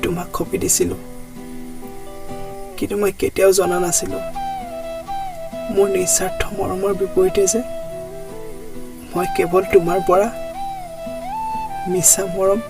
তোমাক খপি দিছিলোঁ কিন্তু মই কেতিয়াও জনা নাছিলোঁ মোৰ নিস্বাৰ্থ মৰমৰ বিপৰীতে যে মই কেৱল তোমাৰ পৰা মিছা মৰম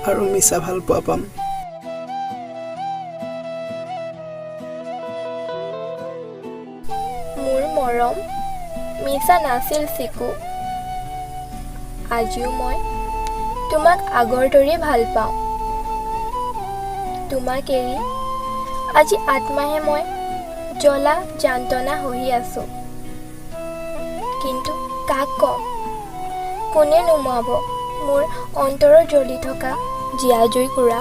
আৰু মিছা ভাল পোৱা পাম মোৰ মৰম মিছা নাছিল চিকু আজিও মই তোমাক আগৰ দৰে ভাল পাওঁ তোমাক এৰি আজি আত্মাহে মই জ্বলা যান্ত্ৰণা হৈ আছোঁ কিন্তু কাক কম কোনে নুমাব মোৰ অন্তৰত জ্বলি থকা জীয়া জুই কুৰা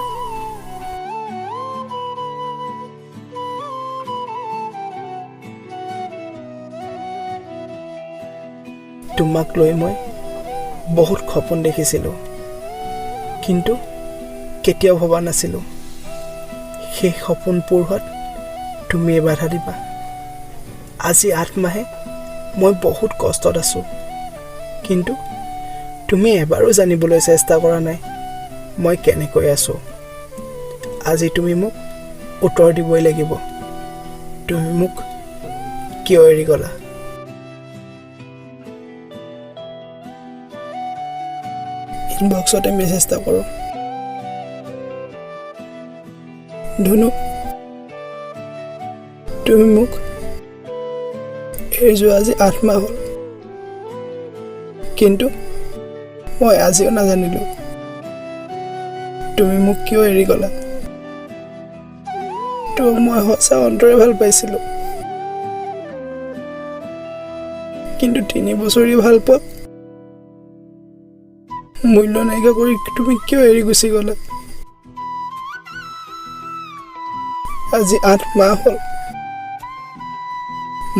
তোমাক লৈ মই বহুত সপোন দেখিছিলোঁ কিন্তু কেতিয়াও ভবা নাছিলোঁ সেই সপোন পূৰত তুমি বাধা দিবা আজি 8 মাহে মই বহুত কষ্টত আছোঁ কিন্তু তুমি এবাৰো জানিবলৈ চেষ্টা কৰা নাই মই কেনেকৈ আছোঁ আজি তুমি মোক উত্তৰ দিবই লাগিব তুমি মোক কিয় এৰি গলা ইনবক্সতে মেছেজ এটা কৰোঁ ধুনু তুমি মোক এৰি যোৱা আজি 8 মাহ হ'ল কিন্তু মই আজিও নাজানিলোঁ তুমি মোক কিয় এৰি গলা তোমাক মই সঁচা অন্তৰে ভাল পাইছিলোঁ কিন্তু 3 বছৰীয়া ভাল পোৱা মূল্য নাইকিয়া কৰি তুমি কিয় এৰি গুচি গলা আজি 8 মাহ হ'ল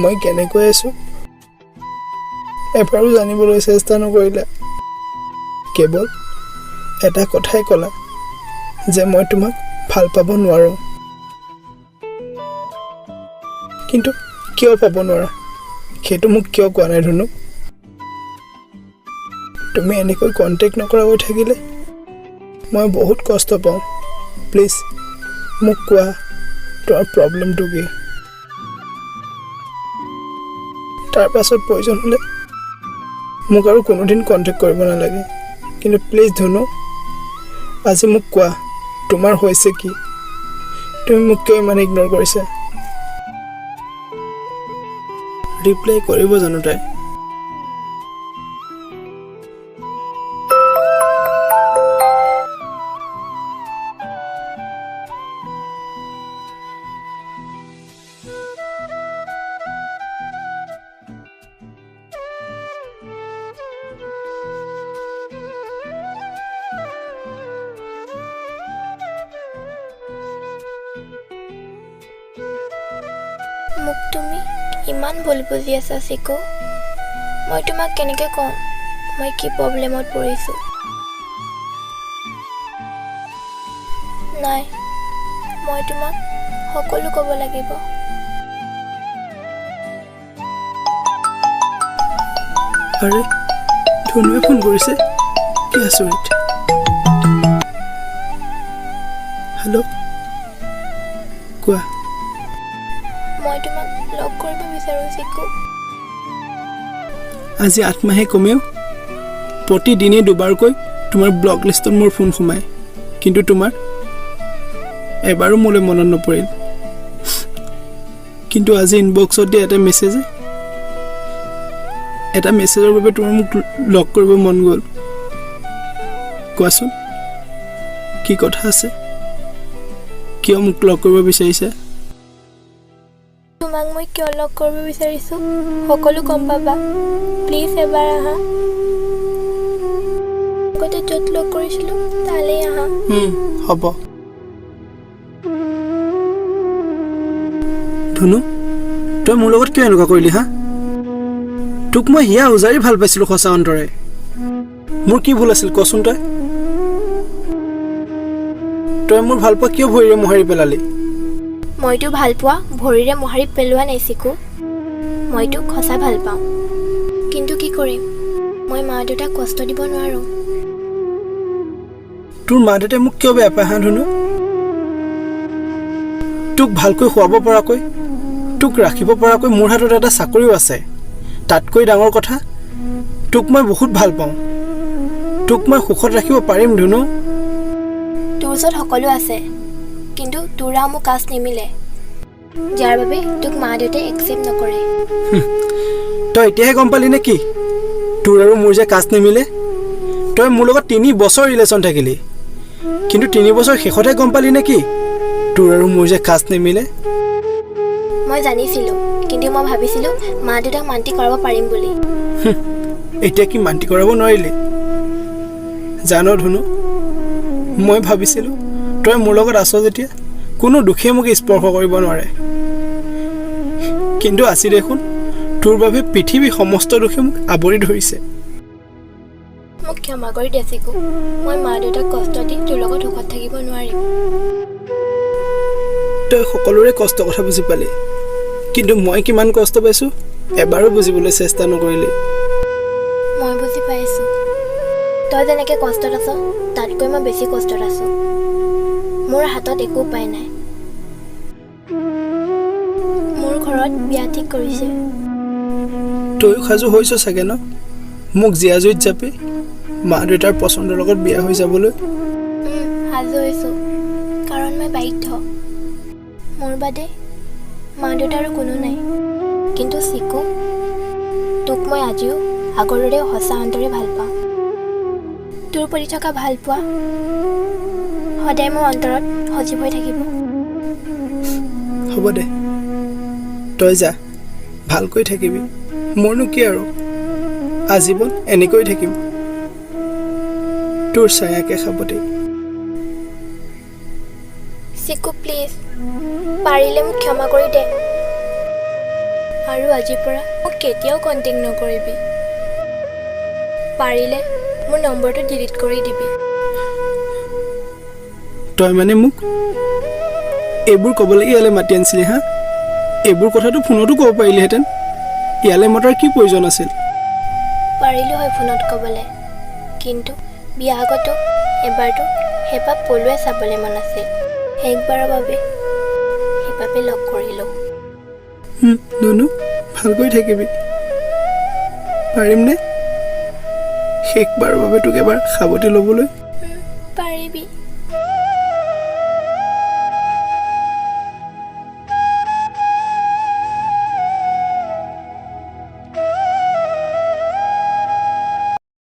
মই কেনেকৈ আছোঁ এবাৰো জানিবলৈ চেষ্টা নকৰিলা কেৱল এটা কথাই ক'লা যে মই তোমাক ভাল পাব নোৱাৰোঁ কিন্তু কিয় পাব নোৱাৰা সেইটো মোক কিয় কোৱা নাই ধুনু তুমি এনেকৈ কণ্টেক্ট নকৰা হৈ থাকিলে মই বহুত কষ্ট পাওঁ প্লিজ মোক কোৱা তোমাৰ প্ৰব্লেমটো কি তাৰ পাছত প্ৰয়োজন হ'লে মোক আৰু কোনোদিন কণ্টেক্ট কৰিব নালাগে কিন্তু প্লিজ ধুনু আজি মোক কোৱা তোমাৰ হৈছে কি তুমি মোক কিয় ইমান ইগন'ৰ কৰিছা ৰিপ্লাই কৰিব জানো তাই মোক তুমি ইমান ভুল বুজি আছা চিকু মই তোমাক কেনেকৈ কম মই কি প্ৰব্লেমত পৰিছোঁ নাই মই তোমাক সকলো ক'ব লাগিব আৰে ধুনুৱে ফোন কৰিছে কি আচৰিত হেল্ল' কোৱা মই তোমাক লগ কৰিব বিচাৰোঁ চিকু আজি 8 মাহে কমেও প্ৰতিদিনে দুবাৰকৈ তোমাৰ ব্লক লিষ্টত মোৰ ফোন সোমায় কিন্তু তোমাৰ এবাৰো মোলৈ মনত নপৰিল কিন্তু আজি ইনবক্সত দিয়া এটা মেছেজৰ বাবে তোমাৰ মোক লগ কৰিব মন গ'ল কোৱাচোন কি কথা আছে কিয় মোক লগ কৰিব বিচাৰিছা তোমাক মই কিয় লগ কৰিব বিচাৰিছোঁ সকলো গম পাবা প্লিজ এবাৰ আহা আগতে য'ত লগ কৰিছিলোঁ তালৈ আহা হ'ব ধুনু তই মোৰ লগত কিয় এনেকুৱা কৰিলি হা তোক মই হিয়া উজাৰি ভাল পাইছিলোঁ সঁচা অন্তৰে মোৰ কি ভুল আছিল কচোন তই মোৰ ভাল পোৱা কিয় ভৰিৰে মোহাৰি পেলালি মইতো ভাল পোৱা ভৰিৰে মোহাৰি পেলোৱা নাই চিকু মইতো সঁচা ভাল পাওঁ কিন্তু কি কৰিম মই মা দেউতাক কষ্ট দিব নোৱাৰোঁ তোৰ মা দেউতাই মোক কিয় বেয়া পায় হা ধুনু তোক ভালকৈ খুৱাব পৰাকৈ, তোক ৰাখিব পৰাকৈ মোৰ হাতত এটা চাকৰিও আছে। তাতকৈ ডাঙৰ কথা, তোক মই বহুত ভাল পাওঁ। তোক মই সুখত ৰাখিব পাৰিম ধুনু। তোৰ ওচৰত সকলো আছে, কিন্তু তোৰ আৰু মোৰ কাষ্ট নিমিলে, যাৰ বাবে তোক মা দেউতাই একচেপ্ট নকৰে। তই এতিয়াহে গম পালি নে কি তোৰ আৰু মোৰ যে কাষ্ট নিমিলে? তই মোৰ লগত 3 বছৰ ৰিলেশ্যন থাকিলি, কিন্তু 3 বছৰ শেষতহে গম পালি নে কি তোৰ আৰু মোৰ যে কাষ্ট নিমিলে? মই জানিছিলোঁ, কিন্তু মই ভাবিছিলোঁ মা দেউতাক মান্তি কৰাব পাৰিম বুলি। এতিয়া কি মান্তি কৰাব নোৱাৰিলি? জান ধুনু, মই ভাবিছিলোঁ তই মোৰ লগত আছ যেতিয়া কোনো দুখে মোক স্পৰ্শ কৰিব নোৱাৰে, কিন্তু আজি দেখোন তোৰ বাবে পৃথিৱী সমস্ত দুখে মোক আৱৰি ধৰিছে। মোক ক্ষমা কৰি দে চিকু, মই মা দেউতাক কষ্ট দি তোৰ লগত সুখত থাকিব নোৱাৰিম। তই সকলোৰে কষ্ট কথা বুজি পালি, কিন্তু মই কিমান কষ্ট পাইছোঁ এবাৰো বুজিবলৈ চেষ্টা নকৰিলি। মই বুজি পাইছোঁ, তই যেনেকৈ কষ্টত আছ তাতকৈ মই বেছি কষ্টত আছোঁ। মোৰ হাতত একো উপায় নাই। মোৰ ঘৰত বিয়া ঠিক কৰিছে। তয়ো সাজু হৈছ চাগে ন মোক জীয়া জুইত জাপি মা দেউতাৰ পচন্দৰ লগত বিয়া হৈ যাবলৈ? সাজু হৈছোঁ, কাৰণ মই বাধ্য। মোৰ বাদে মা দেউতাৰো কোনো নাই। কিন্তু চিকু, তোক মই আজিও আগৰ দৰে সঁচা অন্তৰে ভাল পাওঁ। তোৰ প্ৰতি থকা ভাল পোৱা সদায় মোৰ অন্তৰত সজীৱ হৈ থাকিব। হ'ব দে, তই যা, ভালকৈ থাকিবি। মোৰনো কি আৰু, আজীৱন এনেকৈ থাকিম তোৰ ছায়াকে সাৱটি। চিকু প্লিজ, পাৰিলে মোক ক্ষমা কৰি দে, আৰু আজিৰ পৰা মোক কেতিয়াও কণ্টেক্ট নকৰিবি। পাৰিলে মোৰ নম্বৰটো ডিলিট কৰি দিবি। তই মানে মোক এইবোৰ ক'বলৈ ইয়ালৈ মাতি আনিছিলি হা? এইবোৰ কথাটো ফোনতো ক'ব পাৰিলিহেঁতেন, ইয়ালৈ মতাৰ কি প্ৰয়োজন আছিল? পাৰিলোঁ হয় ফোনত ক'বলৈ, কিন্তু বিয়া আগতো এবাৰতো হেঁপাহ পলুৱাই চাবলৈ মন আছিল। শেষবাৰৰ বাবে সেইবাবে লগ কৰিলোঁ। নুনু, ভালকৈ থাকিবি। পাৰিমনে শেষবাৰৰ বাবে তোক এবাৰ সাৱটি ল'বলৈ?